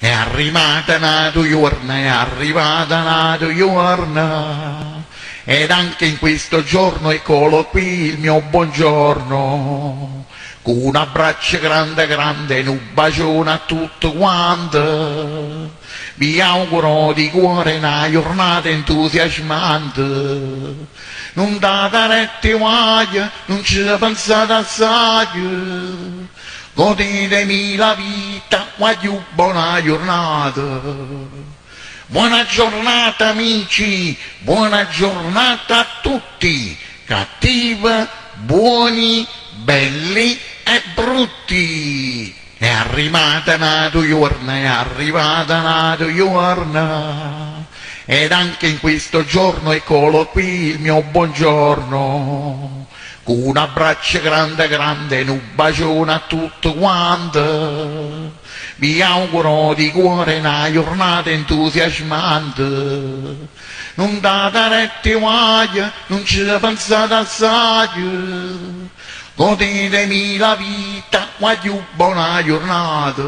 È arrivata una tua giorna, è arrivata una tua giorna, ed anche in questo giorno eccolo qui il mio buongiorno, con un abbraccio grande grande e un bacione a tutto quanto. Vi auguro di cuore una giornata entusiasmante, non date rette guaglia, non ci pensate assai, godetemi la vita, voglio buona giornata. Buona giornata amici, buona giornata a tutti, cattivi, buoni, belli e brutti. È arrivata una tua giorna, è arrivata una tua giorna, ed anche in questo giorno eccolo qui il mio buongiorno, con un abbraccio grande grande e un bacione a tutto quanto. Vi auguro di cuore una giornata entusiasmante, non date rette guaglia, non ci pensate assai, godetemi la vita, voglio buona giornata.